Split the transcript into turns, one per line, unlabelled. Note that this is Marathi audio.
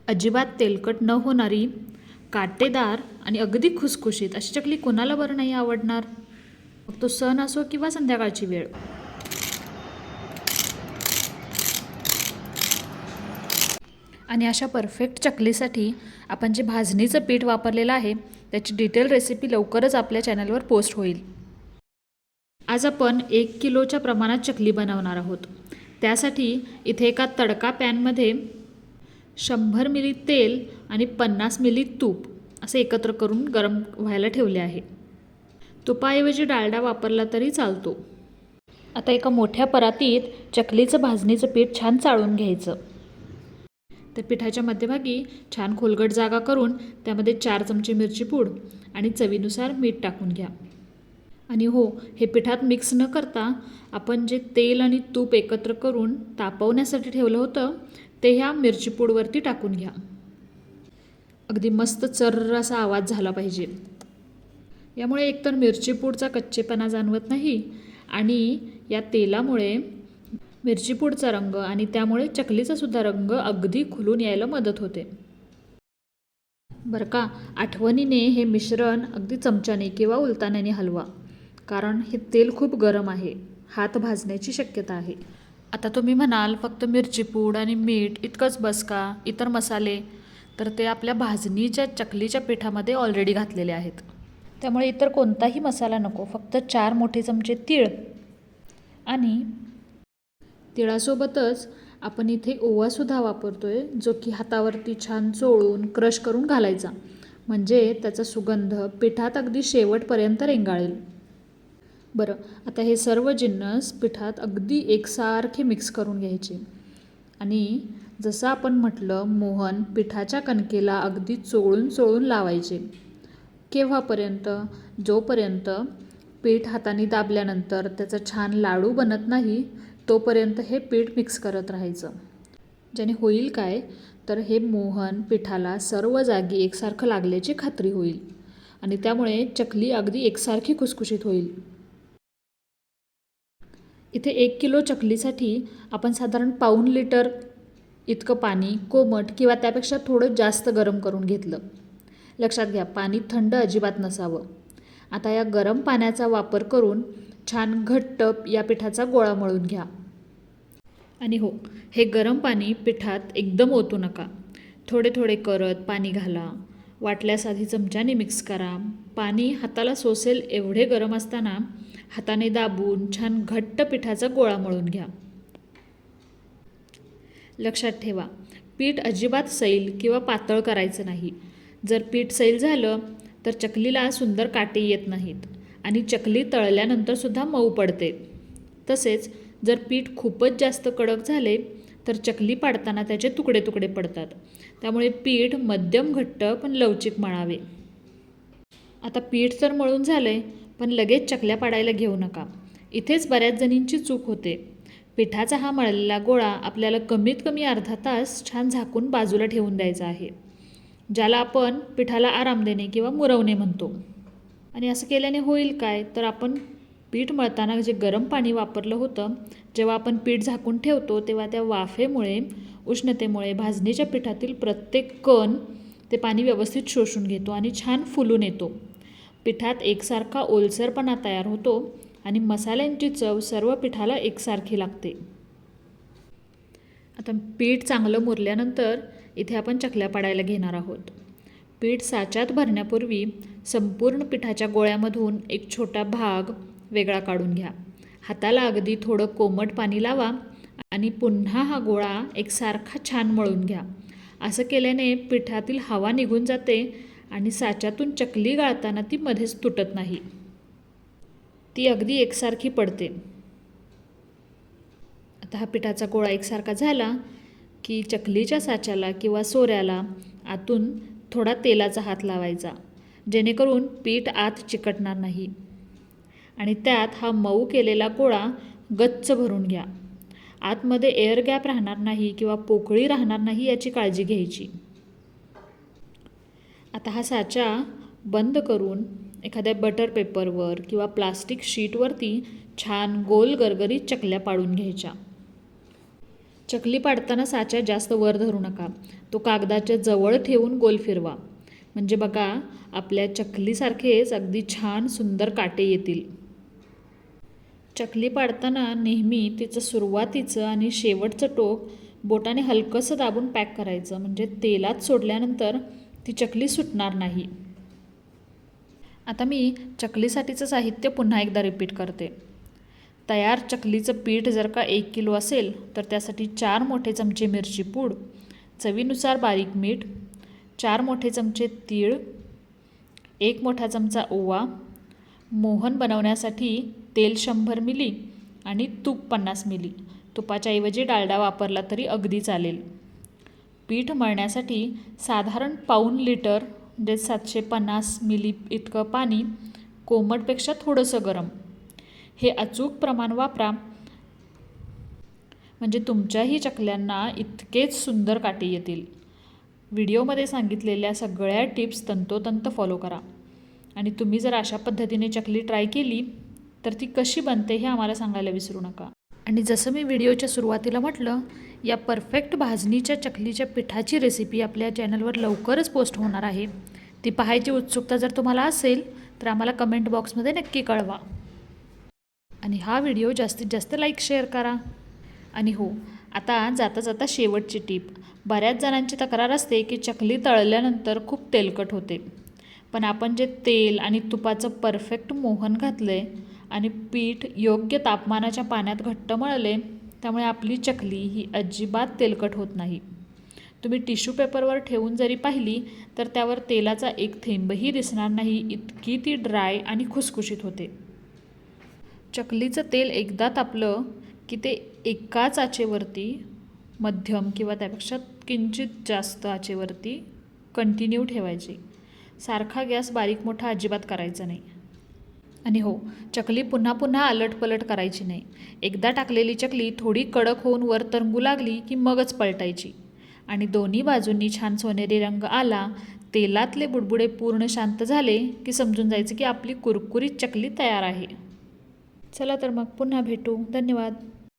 अजिबात तेलकट न होणारी, काटेदार आणि अगदी खुसखुशीत अशी चकली कोणाला बरं नाही आवडणार. मग तो सण असो किंवा संध्याकाळची वेळ. आणि अशा परफेक्ट चकलीसाठी आपण जे भाजणीचं पीठ वापरलेलं आहे त्याची डिटेल रेसिपी लवकरच आपल्या चॅनलवर पोस्ट होईल. आज आपण 1 किलोच्या प्रमाणात चकली बनवणार आहोत. त्यासाठी इथे एका तडका पॅनमध्ये 100 मिली तेल आणि 50 मिली तूप असे एकत्र करून गरम व्हायला ठेवले आहे. तुपाऐवजी डालडा वापरला तरी चालतो. आता एका मोठ्या परातीत चकलीचं भाजणीचं पीठ छान चाळून घ्यायचं. त्या पिठाच्या मध्यभागी छान खोलगट जागा करून त्यामध्ये 4 चमचे मिरची पूड आणि चवीनुसार मीठ टाकून घ्या. आणि हो, हे पिठात मिक्स न करता आपण जे तेल आणि तूप एकत्र करून तापवण्यासाठी ठेवलं होतं ते ह्या मिरची पूडवरती टाकून घ्या. अगदी मस्त चर्र असा आवाज झाला पाहिजे. यामुळे एकतर मिरची पूडचा कच्चेपणा जाणवत नाही आणि या तेलामुळे मिरची पूडचा रंग आणि त्यामुळे चकलीचा सुद्धा रंग अगदी खुलून यायला मदत होते. बरं का, आठवणीने हे मिश्रण अगदी चमच्याने किंवा उलताण्याने हलवा, कारण हे तेल खूप गरम आहे. हात भाजण्याची शक्यता आहे. आता तुम्ही म्हणाल फक्त मिरची पूड आणि मीठ इतकंच बस का, इतर मसाले? तर ते आपल्या भाजणीच्या चकलीच्या पिठामध्ये ऑलरेडी घातलेले आहेत. त्यामुळे इतर कोणताही मसाला नको. फक्त 4 मोठे चमचे तीळ आणि तिळासोबतच आपण इथे ओवासुद्धा वापरतोय, जो की हातावरती छान चोळून क्रश करून घालायचा, म्हणजे त्याचा सुगंध पिठात अगदी शेवटपर्यंत रेंगाळेल. बरं, आता हे सर्व जिन्नस पिठात अगदी एकसारखे मिक्स करून घ्यायचे. आणि जसं आपण म्हटलं, मोहन पिठाच्या कणकेला अगदी चोळून चोळून लावायचे. केव्हापर्यंत? जोपर्यंत पीठ हाताने दाबल्यानंतर त्याचा छान लाडू बनत नाही तोपर्यंत हे पीठ मिक्स करत राहायचं. ज्याने होईल काय, तर हे मोहन पिठाला सर्व जागी एकसारखं लागल्याची खात्री होईल आणि त्यामुळे चकली अगदी एकसारखी खुसखुशीत होईल. इथे 1 किलो चकलीसाठी आपण साधारण पाऊण लिटर इतकं पाणी कोमट किंवा त्यापेक्षा थोडं जास्त गरम करून घेतलं. लक्षात घ्या, पाणी थंड अजिबात नसावं. आता या गरम पाण्याचा वापर करून छान घट्ट या पिठाचा गोळा मळून घ्या. आणि हो, हे गरम पाणी पिठात एकदम ओतू नका. थोडे थोडे करत पाणी घाला. वाटल्यास आधी चमच्याने मिक्स करा. पाणी हाताला सोसेल एवढे गरम असताना हाताने दाबून छान घट्ट पिठाचा गोळा मळून घ्या. लक्षात ठेवा, पीठ अजिबात सैल किंवा पातळ करायचं नाही. जर पीठ सैल झालं तर चकलीला सुंदर काटे येत नाहीत आणि चकली तळल्यानंतरसुद्धा मऊ पडते. तसेच जर पीठ खूपच जास्त कडक झाले तर चकली पाडताना त्याचे तुकडे तुकडे पडतात. त्यामुळे पीठ मध्यम घट्ट पण लवचिक मळावे. आता पीठ तर मळून झालंय, पण लगेच चकल्या पाडायला घेऊ नका. इथेच बऱ्याच जणींची चूक होते. पिठाचा हा मळलेला गोळा आपल्याला कमीत कमी अर्धा तास छान झाकून बाजूला ठेवून द्यायचा आहे, ज्याला आपण पिठाला आराम देणे किंवा मुरवणे म्हणतो. आणि असं केल्याने होईल काय, तर आपण पीठ मळताना जे गरम पाणी वापरलं होतं, जेव्हा आपण पीठ झाकून ठेवतो तेव्हा त्या वाफेमुळे, उष्णतेमुळे भाजणीच्या पिठातील प्रत्येक कण ते पाणी व्यवस्थित शोषून घेतो आणि छान फुलून येतो. पिठात एकसारखा ओलसरपणा तयार होतो आणि मसाल्यांची चव सर्व पिठाला एकसारखी लागते. आता पीठ चांगलं मुरल्यानंतर इथे आपण चकल्या पाडायला घेणार आहोत. पीठ साच्यात भरण्यापूर्वी संपूर्ण पिठाच्या गोळ्यामधून एक छोटा भाग वेगळा काढून घ्या. हाताला अगदी थोडं कोमट पाणी लावा आणि पुन्हा हा गोळा एकसारखा छान मळून घ्या. असं केल्याने पिठातील हवा निघून जाते आणि साच्यातून चकली गाळताना ती मध्येच तुटत नाही. ती अगदी एकसारखी पडते. आता हा पिठाचा गोळा एकसारखा झाला की चकलीच्या साच्याला किंवा सोऱ्याला आतून थोडा तेलाचा हात लावायचा, जेणेकरून पीठ आत चिकटणार नाही. आणि त्यात हा मऊ केलेला गोळा गच्च भरून घ्या. आतमध्ये एअर गॅप राहणार नाही किंवा पोकळी राहणार नाही याची काळजी घ्यायची. आता हा साचा बंद करून एखाद्या बटर पेपरवर किंवा प्लास्टिक शीटवरती छान गोल गरगरीत चकल्या पाडून घ्यायच्या. चकली पाडताना साचा जास्त वर धरू नका, तो कागदाच्या जवळ ठेवून गोल फिरवा. म्हणजे बघा, आपल्या चकलीसारखेच अगदी छान सुंदर काटे येतील. चकली पाडताना नेहमी तिचं सुरुवातीचं आणि शेवटचं टोक बोटाने हलकंसं दाबून पॅक करायचं, म्हणजे तेलात सोडल्यानंतर ती चकली सुटणार नाही. आता मी चकलीसाठीचं साहित्य पुन्हा एकदा रिपीट करते. तयार चकलीचं पीठ जर का 1 किलो असेल तर त्यासाठी 4 मोठे चमचे मिरची पूड, चवीनुसार बारीक मीठ, 4 मोठे चमचे तीळ, 1 मोठा चमचा ओवा, मोहन बनवण्यासाठी तेल 100 मिली आणि तूप 50 मिली. तुपाच्या ऐवजी डालडा वापरला तरी अगदी चालेल. पीठ मळण्यासाठी साधारण पाऊण लिटर म्हणजे 750 मिली इतकं पाणी, कोमटपेक्षा थोडंसं गरम. हे अचूक प्रमाण वापरा, म्हणजे तुमच्याही चकल्यांना इतकेच सुंदर काटे येतील. व्हिडिओमध्ये सांगितलेल्या सगळ्या टिप्स तंतोतंत फॉलो करा. आणि तुम्ही जर अशा पद्धतीने चकली ट्राय केली तर ती कशी बनते हे आम्हाला सांगायला विसरू नका. आणि जसं मी व्हिडिओच्या सुरुवातीला म्हटलं, या परफेक्ट भाजणीच्या चकलीच्या पिठाची रेसिपी आपल्या चॅनलवर लवकरच पोस्ट होणार आहे. ती पाहायची उत्सुकता जर तुम्हाला असेल तर आम्हाला कमेंट बॉक्समध्ये नक्की कळवा. आणि हा व्हिडिओ जास्तीत जास्त लाईक शेअर करा. आणि हो, आता जाता जाता शेवटची टीप. बऱ्याच जणांची तक्रार असते की चकली तळल्यानंतर खूप तेलकट होते. पण आपण जे तेल आणि तुपाचं परफेक्ट मोहन घातलं आहे आणि पीठ योग्य तापमानाच्या पाण्यात घट्ट मळले, त्यामुळे आपली चकली ही अजिबात तेलकट होत नाही. तुम्ही टिश्यू पेपरवर ठेवून जरी पाहिली तर त्यावर तेलाचा एक थेंबही दिसणार नाही, इतकी ती ड्राय आणि खुसखुशीत होते. चकलीचं तेल एकदा तापलं की ते एकाच आचेवरती, मध्यम किंवा त्यापेक्षा किंचित जास्त आचेवरती कंटिन्यू ठेवायची. सारखा गॅस बारीक मोठा अजिबात करायचा नाही. आणि हो, चकली पुन्हा पुन्हा अलटपलट करायची नाही. एकदा टाकलेली चकली थोडी कडक होऊन वर तरंगू लागली की मगच पलटायची. आणि दोन्ही बाजूंनी छान सोनेरी रंग आला, तेलातले बुडबुडे पूर्ण शांत झाले की समजून जायचं की आपली कुरकुरीत चकली तयार आहे. चला तर मग पुन्हा भेटू. धन्यवाद.